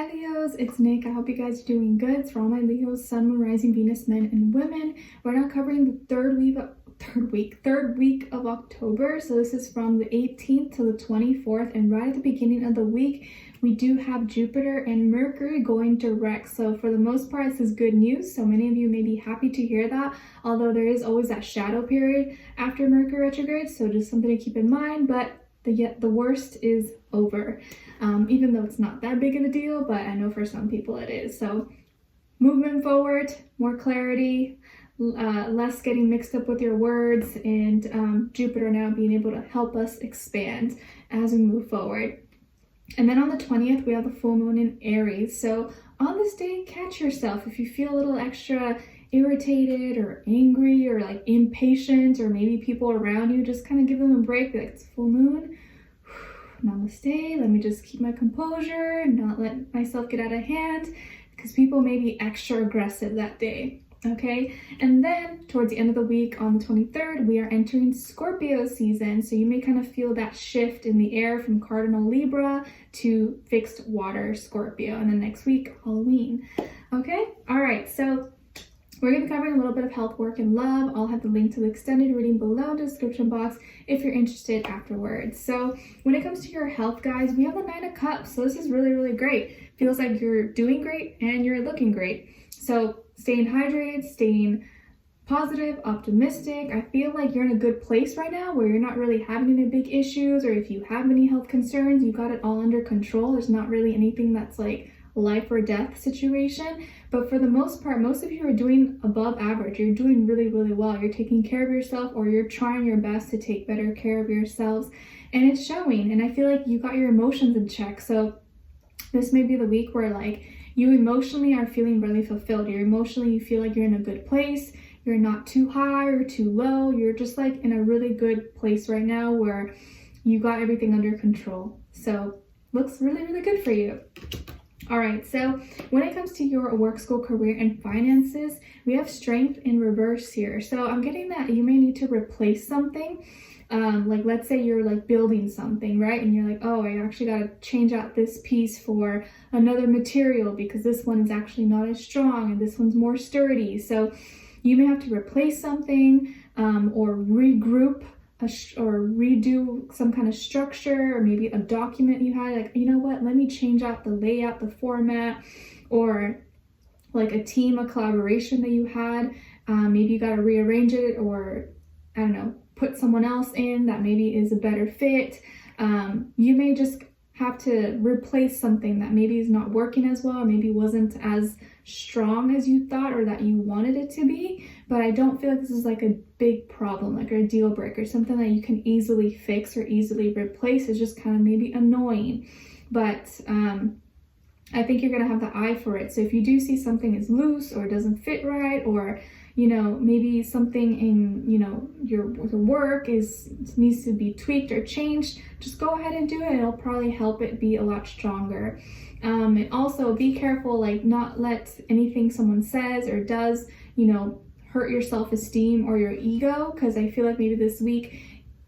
Hi Leos, it's Nick. I hope you guys are doing good. It's for all my Leos, Sun, Moon, Rising, Venus, men, and women. We're now covering the third week of October. So this is from the 18th to the 24th, and right at the beginning of the week, we do have Jupiter and Mercury going direct. So for the most part, this is good news. So many of you may be happy to hear that, although there is always that shadow period after Mercury retrograde. So just something to keep in mind, but the worst is over. Even though it's not that big of a deal, but I know for some people it is. So movement forward, more clarity, less getting mixed up with your words, and Jupiter now being able to help us expand as we move forward. And then on the 20th, we have the full moon in Aries. So on this day, catch yourself. If you feel a little extra irritated or angry or like impatient, or maybe people around you, just kind of give them a break. Be like, it's full moon. Namaste. Let me just keep my composure, not let myself get out of hand, because people may be extra aggressive that day. Okay, and then towards the end of the week on the 23rd, we are entering Scorpio season. So you may kind of feel that shift in the air from cardinal Libra to fixed water Scorpio. And then next week, Halloween. Okay, all right, so we're going to be covering a little bit of health, work, and love. I'll have the link to the extended reading below in the description box if you're interested afterwards. So when it comes to your health, guys, we have the 9 of Cups. So this is really, really great. Feels like you're doing great and you're looking great. So staying hydrated, staying positive, optimistic. I feel like you're in a good place right now where you're not really having any big issues, or if you have any health concerns, you got it all under control. There's not really anything that's like life or death situation. But for the most part, most of you are doing above average. You're doing really, really well. You're taking care of yourself, or you're trying your best to take better care of yourselves, and it's showing. And I feel like you got your emotions in check. So this may be the week where like you emotionally are feeling really fulfilled. You feel like you're in a good place. You're not too high or too low. You're just like in a really good place right now where you got everything under control. So looks really, really good for you. All right, so when it comes to your work, school, career, and finances, we have strength in reverse here. So I'm getting that you may need to replace something. Like let's say you're like building something, right? And you're like, oh, I actually got to change out this piece for another material because this one is actually not as strong and this one's more sturdy. So you may have to replace something, or regroup or redo some kind of structure, or maybe a document you had, like, you know what, let me change out the layout, the format, or like a collaboration that you had. Maybe you got to rearrange it, or I don't know, put someone else in that maybe is a better fit. You may just have to replace something that maybe is not working as well, or maybe wasn't as strong as you thought or that you wanted it to be. But I don't feel like this is like a big problem, like a deal breaker, something that you can easily fix or easily replace. Is just kind of maybe annoying, but I think you're gonna have the eye for it. So if you do see something is loose or doesn't fit right, or you know, maybe something in, you know, your work needs to be tweaked or changed, just go ahead and do it. It'll probably help it be a lot stronger. And also be careful, like not let anything someone says or does, you know, hurt your self-esteem or your ego, because I feel like maybe this week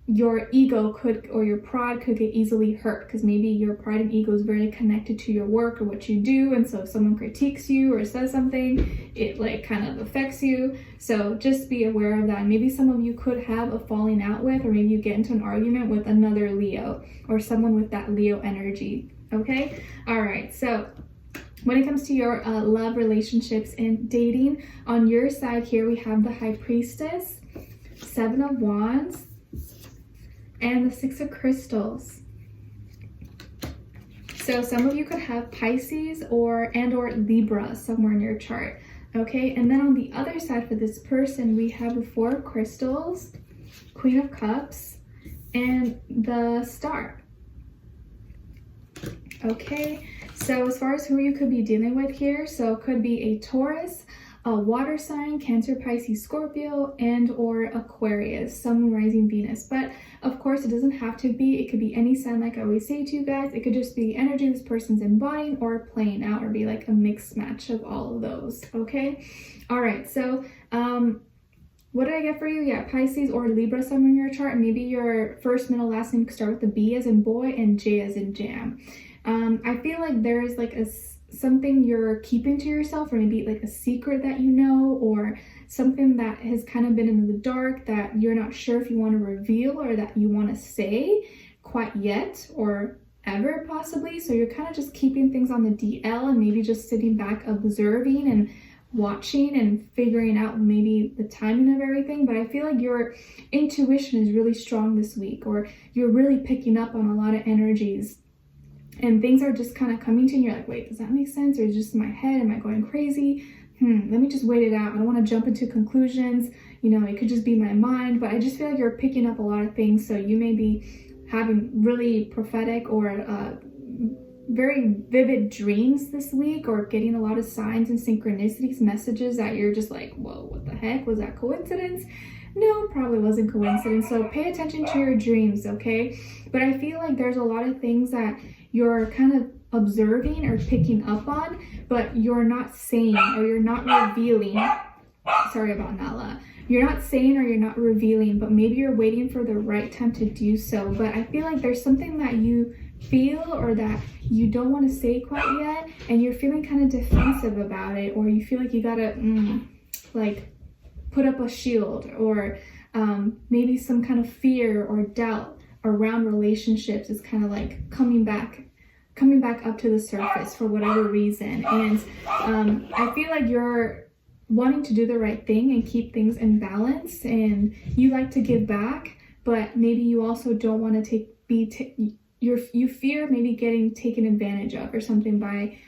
your ego could, or your pride could get easily hurt, because maybe your pride and ego is very connected to your work or what you do. And so if someone critiques you or says something, it like kind of affects you. So just be aware of that. Maybe some of you could have a falling out with, or maybe you get into an argument with another Leo or someone with that Leo energy. Okay, all right, so when it comes to your love, relationships, and dating, on your side here we have the High Priestess, 7 of Wands, and the 6 of Crystals. So some of you could have Pisces or Libra somewhere in your chart. Okay, and then on the other side for this person, we have the 4 of Crystals, Queen of Cups, and the Star. Okay, so as far as who you could be dealing with here, so it could be a Taurus, a water sign, Cancer, Pisces, Scorpio, and or Aquarius, Sun, Moon, Rising, Venus. But of course, it doesn't have to be. It could be any sign, like I always say to you guys. It could just be the energy this person's embodying or playing out, or be like a mixed match of all of those. Okay, all right, so what did I get for you? Yeah, Pisces or Libra somewhere in your chart. Maybe your first, middle, last name could start with a B as in boy and J as in jam. I feel like there is like a something you're keeping to yourself, or maybe like a secret that you know, or something that has kind of been in the dark that you're not sure if you want to reveal or that you want to say quite yet or ever possibly. So you're kind of just keeping things on the DL and maybe just sitting back observing and watching and figuring out maybe the timing of everything. But I feel like your intuition is really strong this week, or you're really picking up on a lot of energies, and things are just kind of coming to you and you're like, wait, does that make sense? Or is it just in my head? Am I going crazy? Let me just wait it out. I don't want to jump into conclusions. You know, it could just be my mind, but I just feel like you're picking up a lot of things. So you may be having really prophetic or very vivid dreams this week, or getting a lot of signs and synchronicities, messages that you're just like, whoa, what the heck? Was that coincidence? No, probably wasn't coincidence. So pay attention to your dreams, okay? But I feel like there's a lot of things that you're kind of observing or picking up on, but you're not saying, or you're not revealing. Sorry about Nala. You're not saying or you're not revealing, but maybe you're waiting for the right time to do so. But I feel like there's something that you feel or that you don't want to say quite yet, and you're feeling kind of defensive about it, or you feel like you gotta like put up a shield, or maybe some kind of fear or doubt around relationships is kind of like coming back up to the surface for whatever reason. And I feel like you're wanting to do the right thing and keep things in balance, and you like to give back, but maybe you also don't want to you fear maybe getting taken advantage of or something by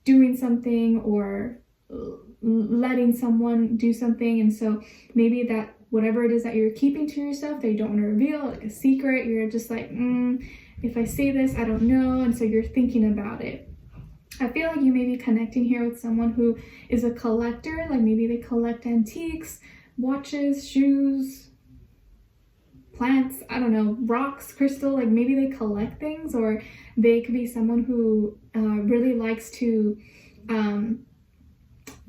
doing something or letting someone do something. And so maybe that whatever it is that you're keeping to yourself that you don't want to reveal, like a secret, you're just like, if I say this, I don't know. And so you're thinking about it. I feel like you may be connecting here with someone who is a collector, like maybe they collect antiques, watches, shoes, plants, I don't know, rocks, crystal, like maybe they collect things. Or they could be someone who really likes to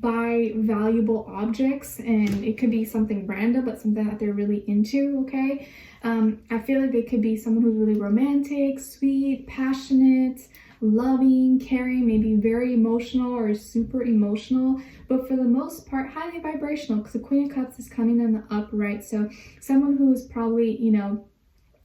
buy valuable objects, and it could be something random but something that they're really into, okay? I feel like they could be someone who's really romantic, sweet, passionate, loving, caring, maybe very emotional or super emotional, but for the most part highly vibrational, because the Queen of Cups is coming in the upright. So someone who is probably, you know,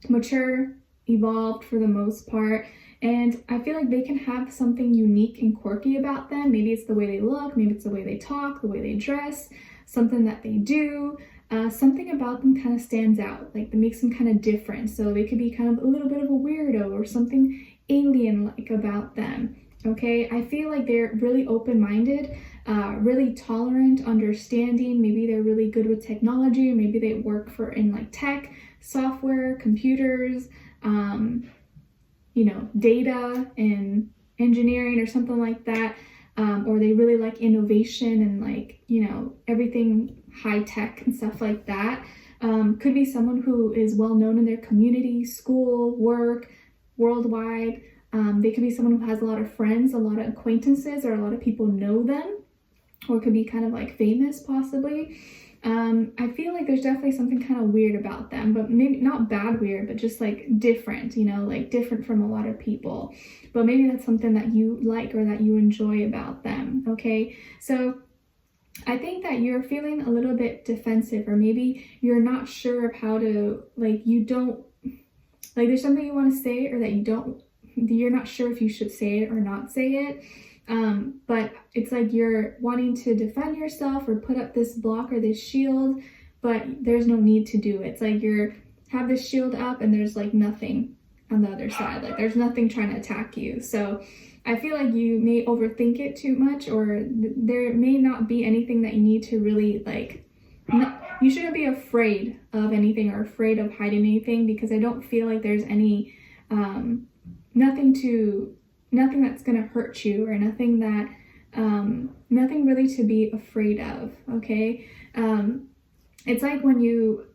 mature, evolved for the most part. And I feel like they can have something unique and quirky about them. Maybe it's the way they look, maybe it's the way they talk, the way they dress, something that they do. Something about them kind of stands out, like that makes them kind of different. So they could be kind of a little bit of a weirdo or something alien-like about them, okay? I feel like they're really open-minded, really tolerant, understanding. Maybe they're really good with technology, or maybe they work in like tech, software, computers, you know, data and engineering or something like that. Or they really like innovation and like, you know, everything high tech and stuff like that. Could be someone who is well known in their community, school, work, worldwide. They could be someone who has a lot of friends, a lot of acquaintances, or a lot of people know them, or could be kind of like famous possibly. I feel like there's definitely something kind of weird about them, but maybe not bad weird, but just like different, you know, like different from a lot of people. But maybe that's something that you like or that you enjoy about them, okay? So I think that you're feeling a little bit defensive, or maybe you're not sure of how to, like, you don't, like there's something you want to say, or that you're not sure if you should say it or not say it. But it's like you're wanting to defend yourself or put up this block or this shield, but there's no need to do it. It's like you have this shield up and there's like nothing on the other side. Like there's nothing trying to attack you. So I feel like you may overthink it too much, or there may not be anything that you need to really like, you shouldn't be afraid of anything or afraid of hiding anything, because I don't feel like there's any, nothing that's going to hurt you, or nothing really to be afraid of, okay? It's like when you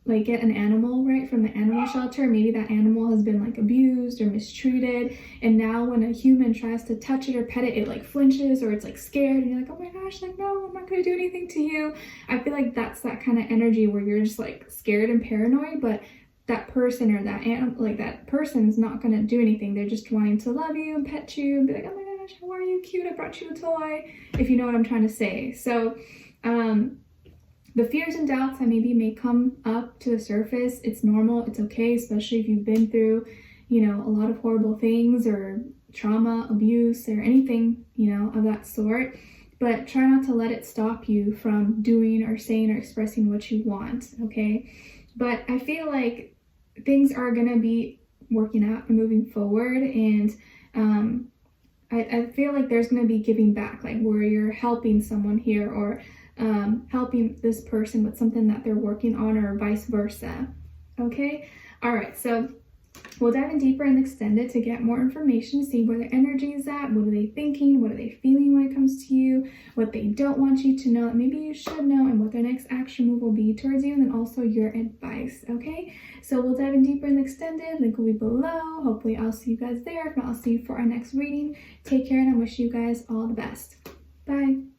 like get an animal, right, from the animal shelter, maybe that animal has been like abused or mistreated, and now when a human tries to touch it or pet it, it like flinches, or it's like scared, and you're like, oh my gosh, like no, I'm not going to do anything to you. I feel like that's that kind of energy where you're just like scared and paranoid, but that person or that animal, like that person's not going to do anything. They're just wanting to love you and pet you and be like, oh my gosh, how are you? really cute, I brought you a toy, if you know what I'm trying to say. So the fears and doubts that maybe may come up to the surface, it's normal, it's okay, especially if you've been through, you know, a lot of horrible things or trauma, abuse, or anything, you know, of that sort. But try not to let it stop you from doing or saying or expressing what you want, okay? But I feel like things are gonna be working out and moving forward, and I feel like there's gonna be giving back, like where you're helping someone here, or helping this person with something that they're working on, or vice versa, okay? All right, so we'll dive in deeper and extended to get more information, see where their energy is at, what are they thinking, what are they feeling when it comes to you, what they don't want you to know that maybe you should know, and what their next action move will be towards you, and then also your advice, okay? So we'll dive in deeper and extended, link will be below. Hopefully I'll see you guys there. If not, I'll see you for our next reading. Take care, and I wish you guys all the best. Bye.